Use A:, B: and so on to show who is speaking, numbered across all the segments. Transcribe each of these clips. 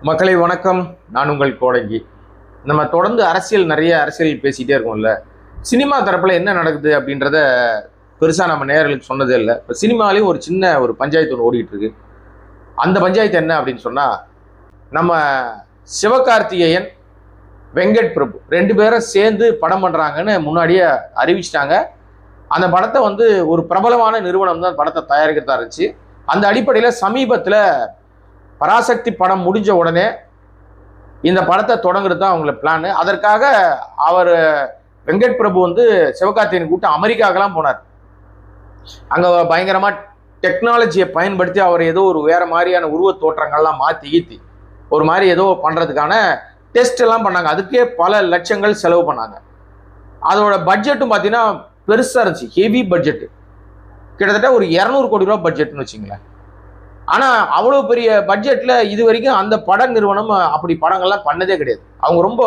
A: மக்களை வணக்கம். நான் உங்கள் கோடங்கி. நம்ம தொடர்ந்து நிறைய அரசியல் பேசிகிட்டே இருக்கோம்ல. சினிமா தரப்பில் என்ன நடக்குது அப்படின்றத பெருசாக நம்ம நேயர்களுக்கு சொன்னதே இல்லை. இப்போ சினிமாலேயும் ஒரு சின்ன பஞ்சாயத்து ஒன்று ஓடிட்டு இருக்கு. அந்த பஞ்சாயத்து என்ன அப்படின்னு சொன்னால், நம்ம சிவகார்த்திகேயன், வெங்கட் பிரபு 2 பேரும் சேர்ந்து படம் பண்ணுறாங்கன்னு முன்னாடியே அறிவிச்சிட்டாங்க. அந்த படத்தை ஒரு பிரபலமான நிறுவனம் தான் படத்தை தயாரிக்கிறதா இருந்துச்சு. அந்த அடிப்படையில் சமீபத்தில் பராசக்தி படம் முடிஞ்ச உடனே இந்த படத்தை தொடங்குறது தான் அவங்கள பிளான். அதற்காக அவர் வெங்கட் பிரபு சிவகார்த்திகேயன் கூட்ட அமெரிக்காக்கெல்லாம் போனார். அங்கே பயங்கரமாக டெக்னாலஜியை பயன்படுத்தி அவர் ஏதோ ஒரு வேற மாதிரியான உருவ தோற்றங்கள்லாம் மாற்றி ஒரு மாதிரி ஏதோ பண்ணுறதுக்கான டெஸ்ட் எல்லாம் பண்ணாங்க. அதுக்கே பல லட்சங்கள் செலவு பண்ணாங்க. அதோட பட்ஜெட்டும் பார்த்தீங்கன்னா பெருசாக இருந்துச்சு, ஹெவி பட்ஜெட்டு. கிட்டத்தட்ட ஒரு 200 கோடி ரூபா பட்ஜெட்னு வச்சுங்களேன். ஆனால் அவ்வளோ பெரிய பட்ஜெட்டில் இது வரைக்கும் அந்த பட நிறுவனம் அப்படி படங்கள்லாம் பண்ணதே கிடையாது. அவங்க ரொம்ப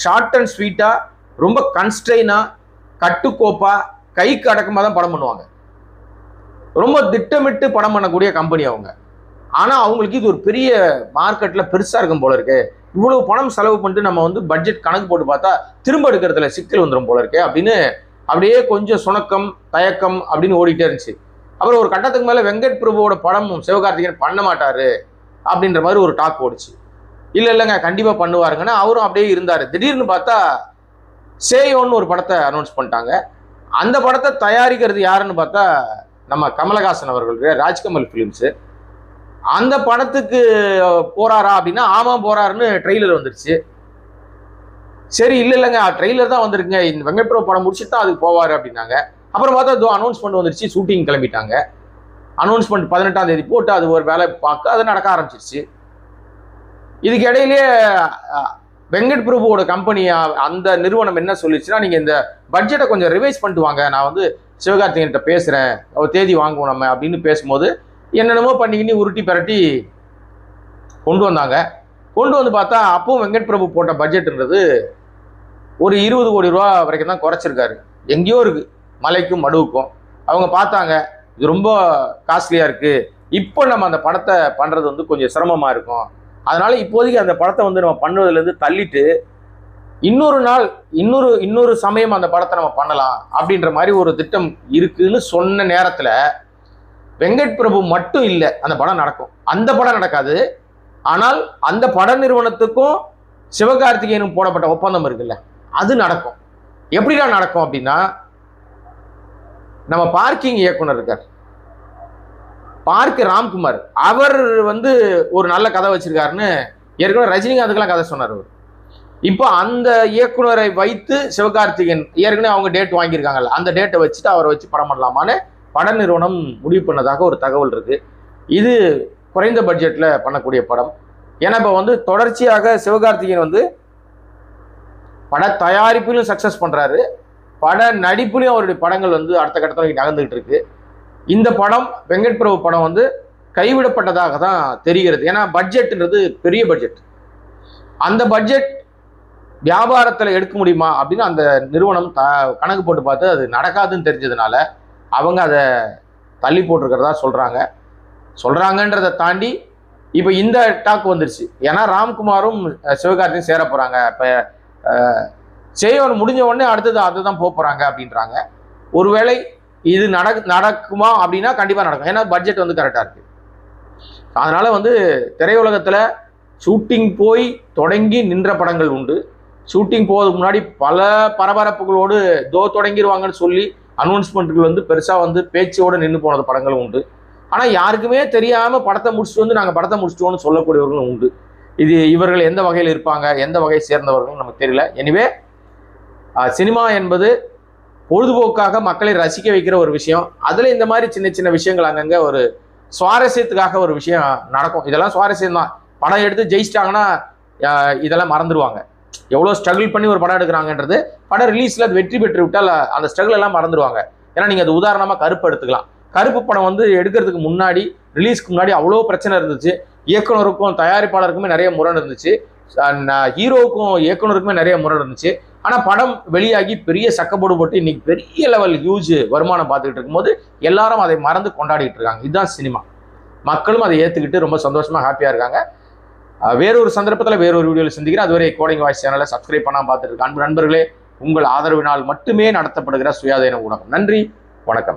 A: ஷார்ட் அண்ட் ஸ்வீட்டாக, ரொம்ப கன்ஸ்ட்ரெயினாக, கட்டுக்கோப்பாக, கைக்கு அடக்கமாக தான் படம் பண்ணுவாங்க. ரொம்ப திட்டமிட்டு படம் பண்ணக்கூடிய கம்பெனி அவங்க. ஆனால் அவங்களுக்கு இது ஒரு பெரிய மார்க்கெட்டில் பெருசாக இருக்கும் போல இருக்கு. இவ்வளோ பணம் செலவு பண்ணிட்டு நம்ம பட்ஜெட் கணக்கு போட்டு பார்த்தா திரும்ப எடுக்கிறதுல சிக்கல் வந்துடும் போல இருக்கு அப்படின்னு அப்படியே கொஞ்சம் சுணக்கம், தயக்கம் அப்படின்னு ஓடிட்டே இருந்துச்சு. அப்புறம் ஒரு கட்டத்துக்கு மேலே வெங்கட் பிரபுவோட படம் சிவகார்த்திகேயன் பண்ண மாட்டாரு அப்படின்ற மாதிரி ஒரு டாக் ஓடிச்சு. இல்லைங்க கண்டிப்பாக பண்ணுவாருங்கன்னா அவரும் அப்படியே இருந்தார். திடீர்னு பார்த்தா சேயோன்னு ஒரு படத்தை அனௌன்ஸ் பண்ணிட்டாங்க. அந்த படத்தை தயாரிக்கிறது யாருன்னு பார்த்தா நம்ம கமலஹாசன் அவர்கள், ராஜ்கமல் ஃபிலிம்ஸு. அந்த படத்துக்கு போறாரா அப்படின்னா ஆமாம் போறாருன்னு ட்ரெய்லர் வந்துருச்சு. சரி இல்லைங்க ட்ரெய்லர் தான் வந்திருக்குங்க, இந்த வெங்கட் பிரபு படம் முடிச்சுட்டு தான் அதுக்கு போவார் அப்படின்னாங்க. அப்புறம் பார்த்தா அனௌன்ஸ்மெண்ட் வந்துருச்சு, ஷூட்டிங் கிளம்பிட்டாங்க. அனௌன்ஸ்மெண்ட் 18ஆம் தேதி போட்டு அது ஒரு வேலை பார்க்க அது நடக்க ஆரம்பிச்சிருச்சு. இதுக்கு இடையிலேயே வெங்கட் பிரபுவோட கம்பெனி அந்த நிறுவனம் என்ன சொல்லிச்சுன்னா, நீங்கள் இந்த பட்ஜெட்டை கொஞ்சம் ரிவைஸ் பண்ணிட்டு வாங்க, நான் சிவகார்த்திகேயன்கிட்ட பேசுகிறேன், அவர் தேதி வாங்குவோம் நம்ம அப்படின்னு பேசும்போது என்னென்னமோ பண்ணிக்கின்னு உருட்டி பரட்டி கொண்டு வந்தாங்க. கொண்டு வந்து பார்த்தா அப்பவும் வெங்கட் பிரபு போட்ட பட்ஜெட்டுன்றது ஒரு 20 கோடி ரூபா வரைக்கும் தான் குறைச்சிருக்காரு. எங்கேயோ இருக்குது, மலைக்கும் மடுவுக்கும். அவங்க பார்த்தாங்க இது ரொம்ப காஸ்ட்லியாக இருக்குது, இப்போ நம்ம அந்த படத்தை பண்ணுறது கொஞ்சம் சிரமமாக இருக்கும், அதனால் இப்போதைக்கு அந்த படத்தை நம்ம பண்ணுவதுலேருந்து தள்ளிட்டு இன்னொரு நாள் இன்னொரு சமயம் அந்த படத்தை நம்ம பண்ணலாம் அப்படின்ற மாதிரி ஒரு திட்டம் இருக்குன்னு சொன்ன நேரத்தில் வெங்கட் பிரபு மட்டும் இல்லை, அந்த படம் நடக்கும். அந்த படம் நடக்காது. ஆனால் அந்த பட நிறுவனத்துக்கும் சிவகார்த்திகேயனும் போடப்பட்ட ஒப்பந்தம் இருக்குல்ல, அது நடக்கும். எப்படிதான் நடக்கும் அப்படின்னா, நம்ம பார்க்கிங் இயக்குனர் இருக்கார், பார்க் ராம்குமார், அவர் ஒரு நல்ல கதை வச்சிருக்காருன்னு ஏற்கனவே ரஜினிகாந்துக்கெல்லாம் கதை சொன்னார் அவர். இப்போ அந்த இயக்குனரை வைத்து சிவகார்த்திகேயன் ஏற்கனவே அவங்க டேட் வாங்கியிருக்காங்கல்ல, அந்த டேட்டை வச்சுட்டு அவரை வச்சு படம் பண்ணலாமான்னு பட நிறுவனம் முடிவு பண்ணதாக ஒரு தகவல் இருக்கு. இது குறைந்த பட்ஜெட்டில் பண்ணக்கூடிய படம். ஏன்னா இப்போ தொடர்ச்சியாக சிவகார்த்திகேயன் பட தயாரிப்பிலும் சக்ஸஸ் பண்ணுறாரு, பட நடிப்புலையும் அவருடைய படங்கள் அடுத்த கட்டத்தில் நகர்ந்துகிட்டு இருக்கு. இந்த படம் வெங்கட் பிரபு படம் கைவிடப்பட்டதாக தான் தெரிகிறது. ஏன்னா பட்ஜெட்ன்றது பெரிய பட்ஜெட். அந்த பட்ஜெட் வியாபாரத்தில் எடுக்க முடியுமா அப்படின்னு அந்த நிறுவனம் கணக்கு போட்டு பார்த்து அது நடக்காதுன்னு தெரிஞ்சதுனால அவங்க அதை தள்ளி போட்டிருக்கிறதா சொல்கிறாங்கன்றதை தாண்டி இப்போ இந்த டாக் வந்துருச்சு. ஏன்னா ராம்குமாரும் சிவகார்த்தியும் சேர போகிறாங்க. இப்போ செய்யவர் முடிஞ்ச உடனே அடுத்தது அதுதான் போகிறாங்க அப்படின்றாங்க. ஒருவேளை இது நடக்குமா அப்படின்னா கண்டிப்பாக நடக்கும். ஏன்னா பட்ஜெட் கரெக்டாக இருக்குது. அதனால் திரையுலகத்தில் ஷூட்டிங் போய் தொடங்கி நின்ற படங்கள் உண்டு. ஷூட்டிங் போகிறதுக்கு முன்னாடி பல பரபரப்புகளோடு தொடங்கிடுவாங்கன்னு சொல்லி அனௌன்ஸ்மெண்ட்டுகள் பெருசாக பேச்சோடு நின்று போனது படங்களும் உண்டு. ஆனால் யாருக்குமே தெரியாமல் படத்தை முடிச்சுட்டு நாங்கள் படத்தை முடிச்சிட்டோன்னு சொல்லக்கூடியவர்களும் உண்டு. இது இவர்கள் எந்த வகையில் இருப்பாங்க, எந்த வகையை சேர்ந்தவர்கள் நமக்கு தெரியல. எனிவே சினிமா என்பது பொழுதுபோக்காக மக்களை ரசிக்க வைக்கிற ஒரு விஷயம். அதில் இந்த மாதிரி சின்ன சின்ன விஷயங்கள் அங்கங்கே ஒரு சுவாரஸ்யத்துக்காக ஒரு விஷயம் நடக்கும். இதெல்லாம் சுவாரஸ்யம் தான். படம் எடுத்து ஜெயிச்சிட்டாங்கன்னா இதெல்லாம் மறந்துடுவாங்க. எவ்வளோ ஸ்ட்ரகிள் பண்ணி ஒரு படம் எடுக்கிறாங்கன்றது படம் ரிலீஸில் அது வெற்றி பெற்று விட்டால் அந்த ஸ்ட்ரகிள் எல்லாம் மறந்துடுவாங்க. ஏன்னா நீங்கள் அது உதாரணமாக கருப்பு எடுத்துக்கலாம். கருப்பு படம் எடுக்கிறதுக்கு முன்னாடி, ரிலீஸ்க்கு முன்னாடி அவ்வளோ பிரச்சனை இருந்துச்சு. இயக்குனருக்கும் தயாரிப்பாளருக்குமே நிறைய முரண் இருந்துச்சு, ஹீரோவுக்கும் இயக்குனருக்குமே நிறைய முரண் இருந்துச்சு. ஆனால் படம் வெளியாகி பெரிய சக்கப்போடு போட்டு இன்னைக்கு பெரிய லெவல் ஹியூஜ் வருமானம் பார்த்துக்கிட்டு இருக்கும்போது எல்லாரும் அதை மறந்து கொண்டாடிட்டு இருக்காங்க. இதுதான் சினிமா. மக்களும் அதை ஏற்றுக்கிட்டு ரொம்ப சந்தோஷமாக ஹாப்பியாக இருக்காங்க. வேறொரு சந்தர்ப்பத்தில் வேறொரு வீடியோவில் சந்திக்கிறேன். அதுவரை கோடிங் வாய்ஸ் சேனலை சப்ஸ்கிரைப் பண்ணாமல் பார்த்துட்டு இருக்க அன்பு நண்பர்களே, உங்கள் ஆதரவினால் மட்டுமே நடத்தப்படுகிற சுயாதீன ஊடகம். நன்றி, வணக்கம்.